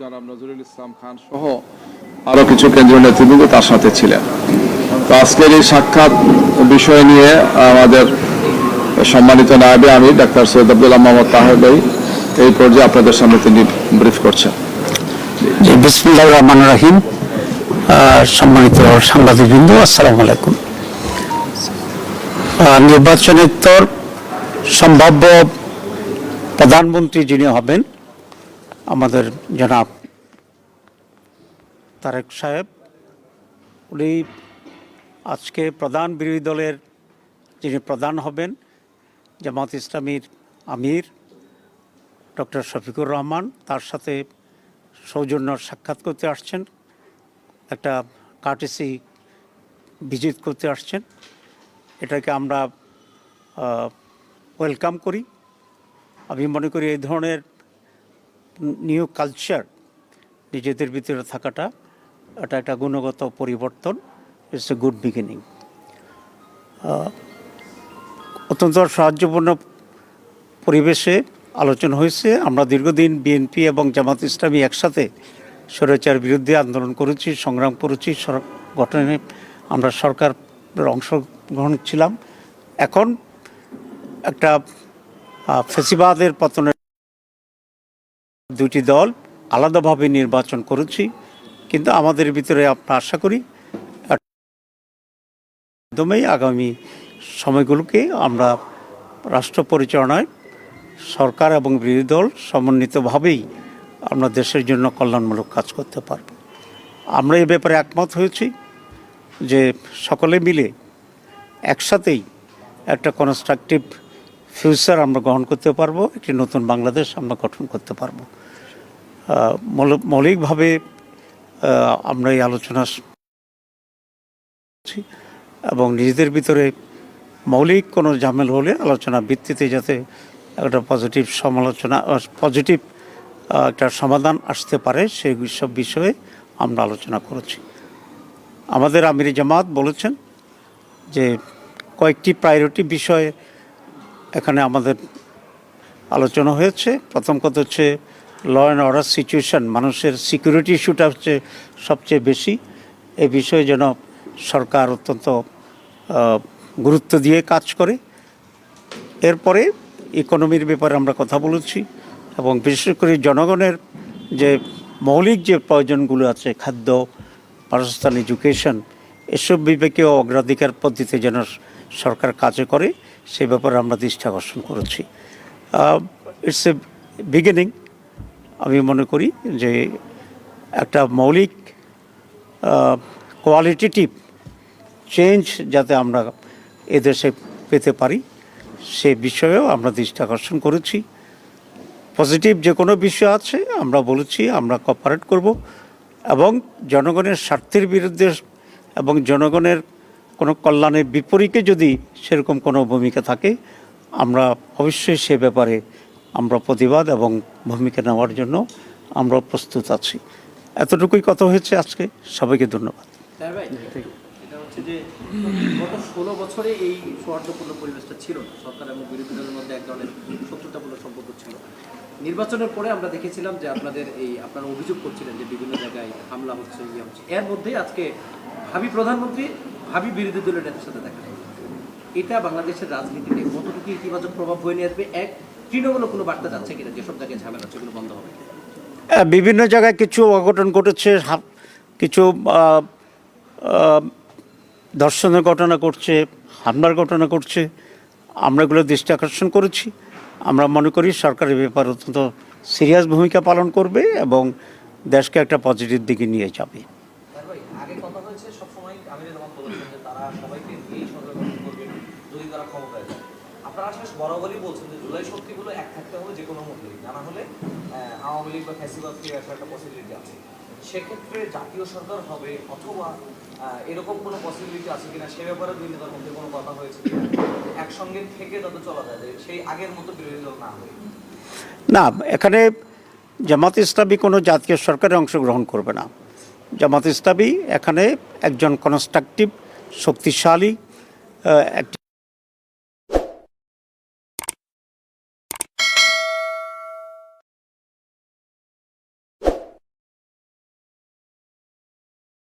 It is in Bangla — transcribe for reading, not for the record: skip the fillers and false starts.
জনাব নজরুল ইসলাম খান সহ আরো কিছু কেন্দ্রীয় নেতৃবৃন্দ তার সাথে ছিলেন। তো আজকের এই সাক্ষাৎ বিষয় নিয়ে আমাদের সম্মানিত নায়েবে আমির ডাক্তার সৈয়দ আব্দুল্লাহ মোহাম্মদ তাহের ভাই এই পর্যায়ে আপনাদের সামনে তিনি ব্রিফ করছেন। বিসমিল্লাহির রহমানির রহিম। সম্মানিত সাংবাদিকবৃন্দ, আসসালামু আলাইকুম। নির্বাচনোত্তর সম্ভাব্য প্রধানমন্ত্রী যিনি হবেন আমাদের জনাব তারেক সাহেব, উনি আজকে প্রধান বিরোধী দলের যিনি প্রধান হবেন জামাত ইসলামীর আমির ডক্টর শফিকুর রহমান, তার সাথে সৌজন্য সাক্ষাৎ করতে আসছেন, একটা কার্টেসি ভিজিট করতে আসছেন। এটাকে আমরা ওয়েলকাম করি। আমি মনে করি এই ধরনের নিউ কালচার নিজেদের ভিতরে থাকাটা এটা একটা গুণগত পরিবর্তন। It's a good beginning. অত্যন্ত সাহায্যপূর্ণ পরিবেশে আলোচনা হয়েছে। আমরা দীর্ঘদিন বিএনপি এবং জামাত ইসলামী একসাথে স্বৈরাচার বিরুদ্ধে আন্দোলন করেছি, সংগ্রাম করেছি, গঠনে আমরা সরকারের অংশগ্রহণ ছিলাম। এখন একটা ফ্যাসিবাদের পতনের দুটি দল আলাদাভাবে নির্বাচন করেছি, কিন্তু আমাদের ভিতরে আমরা আশা করি একদমই আগামী সময়গুলোকে আমরা রাষ্ট্র পরিচালনায় সরকার এবং বিরোধী দল সমন্বিতভাবেই আমরা দেশের জন্য কল্যাণমূলক কাজ করতে পারব। আমরা এই ব্যাপারে একমত হয়েছি যে সকলে মিলে একসাথেই একটা কনস্ট্রাকটিভ ফিউচার আমরা গ্রহণ করতে পারবো, একটি নতুন বাংলাদেশ আমরা গঠন করতে পারবো। মৌলিকভাবে আমরা এই আলোচনা এবং নিজেদের ভিতরে মৌলিক কোনো ঝামেল হলে আলোচনা ভিত্তিতে যাতে একটা পজিটিভ একটা সমাধান আসতে পারে সেই সব বিষয়ে আমরা আলোচনা করেছি। আমাদের আমির জামাত বলেছেন যে কয়েকটি প্রায়োরিটি বিষয়ে এখানে আমাদের আলোচনা হয়েছে। প্রথম কথা হচ্ছে ল অ্যান্ড অর্ডার সিচুয়েশন, মানুষের সিকিউরিটি ইস্যুটা হচ্ছে সবচেয়ে বেশি। এই বিষয়ে যেন সরকার অত্যন্ত গুরুত্ব দিয়ে কাজ করে। এরপরে ইকোনমির ব্যাপারে আমরা কথা বলেছি এবং বিশেষ করে জনগণের যে মৌলিক যে প্রয়োজনগুলো আছে, খাদ্য, বাসস্থান, এডুকেশন, এসব বিবেকেও অগ্রাধিকার পদ্ধতিতে যেন সরকার কাজে করে সে ব্যাপারে আমরা দৃষ্টি আকর্ষণ করেছি। It's a beginning. আমি মনে করি যে একটা মৌলিক কোয়ালিটেটিভ চেঞ্জ যাতে আমরা এদেশে পেতে পারি সে বিষয়েও আমরা দৃষ্টি আকর্ষণ করেছি। পজিটিভ যে কোনো বিষয় আছে আমরা বলেছি আমরা কোঅপারেট করব এবং জনগণের স্বার্থের বিরুদ্ধে এবং জনগণের কোনো কল্যাণের বিপরীতে যদি সেরকম কোনো ভূমিকা থাকে আমরা অবশ্যই সে ব্যাপারে আমরা প্রতিবাদ এবং ভূমিকা নেওয়ার জন্য আমরা প্রস্তুত আছি। এতটুকুই কথা হয়েছে আজকে। সবাইকে ধন্যবাদ। যে গত 16 বছরে এই সৌহার্দ্যপূর্ণ পরিবেশটা ছিল না, সরকার এবং বিরোধী দলের মধ্যে এক ধরনের শত্রুতাপূর্ণ সম্পর্ক ছিল। নির্বাচনের পরে আমরা দেখেছিলাম যে আপনারা অভিযোগ করছিলেন যে বিভিন্ন জায়গায় হামলা হচ্ছে, ইয়ে হচ্ছে। এর মধ্যেই আজকে ভাবি প্রধানমন্ত্রী ভাবি বিরোধী দলের নেতার সাথে দেখা যায়। এটা বাংলাদেশের রাজনীতিতে কতটুকু ইতিবাচক প্রভাব বয়ে নিয়ে আসবে? এক, তৃণমূলও কোনো বার্তা যাচ্ছে কিনা যেসব জায়গায় ঝামেলা হচ্ছে এগুলো বন্ধ হবে? বিভিন্ন জায়গায় কিছু অঘটন ঘটেছে, কিছু ধর্ষণের ঘটনা ঘটছে, হামলার ঘটনা ঘটছে। আমরা এগুলো দৃষ্টি আকর্ষণ করেছি। আমরা মনে করি সরকারের ব্যাপারে অত্যন্ত সিরিয়াস ভূমিকা পালন করবে এবং দেশকে একটা পজিটিভ দিকে নিয়ে যাবে। আগে কথা হয়েছে সবসময় আমির জামাত বলেছেন যে তারা সবাইকে এই সরকার গঠন করবে যদি তারা ক্ষমতায় যায়। আপনারা আসলে বরাবরই বলছেন যে জুলাই শক্তিগুলো এক থাকতে হবে যে কোনো মূল্যে, তা না হলে আওয়ামী লীগ বা ফ্যাসিবাদ ফিরে আসার একটা পসিবিলিটি আছে। সেক্ষেত্রে জাতীয় সরকার হবে অথবা এরকম কোনো পসিবিলিটি আছে কিনা সে ব্যাপারে দুই নেতার মধ্যে কোনো কথা হয়েছে কিনা, একসঙ্গে থেকে যাতে চলা যায় সেই আগের মতো বিরোধী দল না হয়? না, এখানে জামাত ইসলামী কোনো জাতীয় সরকারে অংশগ্রহণ করবে না। জামাত ইসলামী এখানে একজন কনস্ট্রাকটিভ শক্তিশালী একটি